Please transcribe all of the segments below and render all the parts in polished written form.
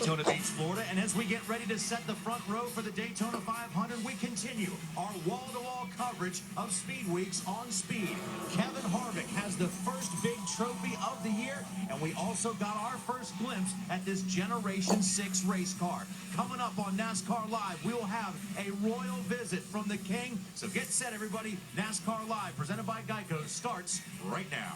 Daytona Beach, Florida. And as we get ready to set the front row for the Daytona 500, we continue our wall-to-wall coverage of Speed Weeks on Speed. Kevin Harvick has the first big trophy of the year, and we also got our first glimpse at this Generation 6 race car. Coming up on NASCAR Live, we will have a royal visit from the King. So get set, everybody. NASCAR Live, presented by Geico, starts right now.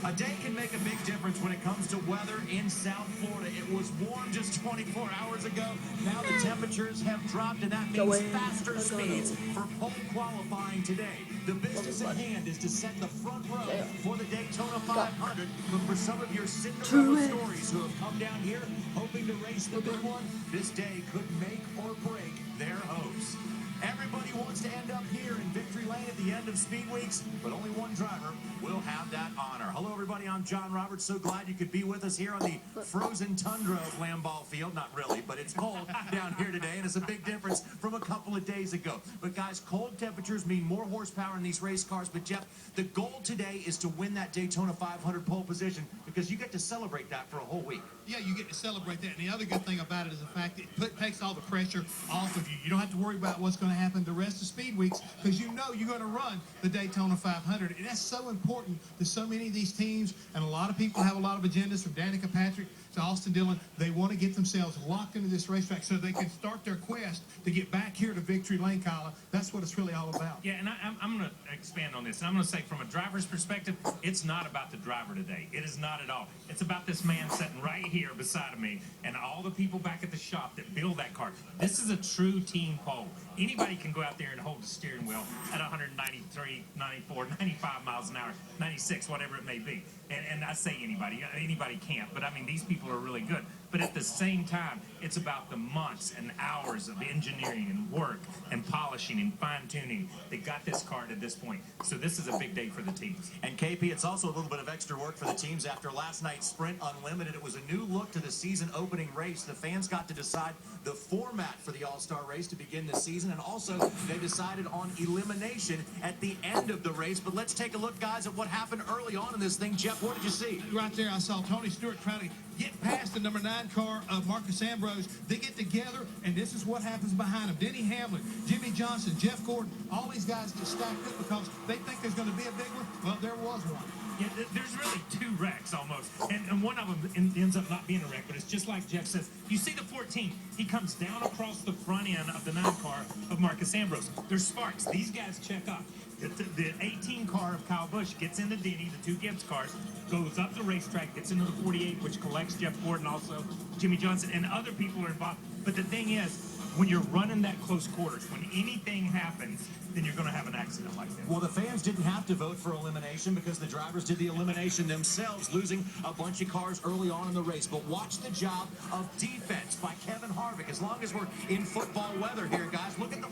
A day can make a big difference when it comes to weather in South Florida. It was warm just 24 hours ago. Now the temperatures have dropped, and that means faster speeds for pole qualifying today. The business at hand is to set the front row for the Daytona 500. But for some of your Cinderella stories who have come down here hoping to race the big one, this day could make or break their hopes. Everybody wants to end up here in Victory Lane at the end of Speed Weeks, but only one driver will have that honor. Hello, everybody. I'm John Roberts. So glad you could be with us here on the frozen tundra of Lamball Field. Not really, but it's cold down here today, and it's a big difference from a couple of days ago. But, guys, cold temperatures mean more horsepower in these race cars. But, Jeff, the goal today is to win that Daytona 500 pole position because you get to celebrate that for a whole week. Yeah, you get to celebrate that. And the other good thing about it is the fact that it takes all the pressure off of you. You don't have to worry about what's going to happen the rest of Speed Weeks because you know you're going to run the Daytona 500. And that's so important to so many of these teams. And a lot of people have a lot of agendas, from Danica Patrick to Austin Dillon. They want to get themselves locked into this racetrack so they can start their quest to get back here to Victory Lane, Kyla. That's what it's really all about. Yeah, and I'm going to expand on this. And I'm going to say, from a driver's perspective, it's not about the driver today. It is not at all. It's about this man sitting right here beside of me and all the people back at the shop that build that car. This is a true team pole. Anybody can go out there and hold the steering wheel at 193, 94, 95 miles an hour, 96, whatever it may be. And I say anybody can't, but I mean, these people are really good. But at the same time, it's about the months and hours of engineering and work and polishing and fine-tuning that got this car to this point. So this is a big day for the teams. And KP, it's also a little bit of extra work for the teams after last night's Sprint Unlimited. It was a new look to the season opening race. The fans got to decide the format for the All-Star race to begin the season, and also they decided on elimination at the end of the race. But let's take a look, guys, at what happened early on in this thing. Jeff, what did you see? Right there, I saw Tony Stewart trying to get past the number 9 car of Marcus Ambrose. They get together, and this is what happens behind them. Denny Hamlin, Jimmy Johnson, Jeff Gordon, all these guys just stacked up because they think there's going to be a big one. Well, there was one. Yeah, there's really 2 wrecks almost, and one of them ends up not being a wreck, but it's just like Jeff says. You see the 14, he comes down across the front end of the 9 car of Marcus Ambrose. There's sparks. These guys check up. The 18 car of Kyle Busch gets into Denny, the 2 Gibbs cars, goes up the racetrack, gets into the 48, which collects Jeff Gordon also, Jimmy Johnson, and other people are involved. But the thing is, when you're running that close quarters, when anything happens, then you're going to have an accident like that. Well, the fans didn't have to vote for elimination because the drivers did the elimination themselves, losing a bunch of cars early on in the race. But watch the job of defense by Kevin Harvick. As long as we're in football weather here, guys, look at the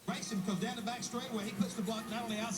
Racing, because down the back straightaway, he puts the block not only outside.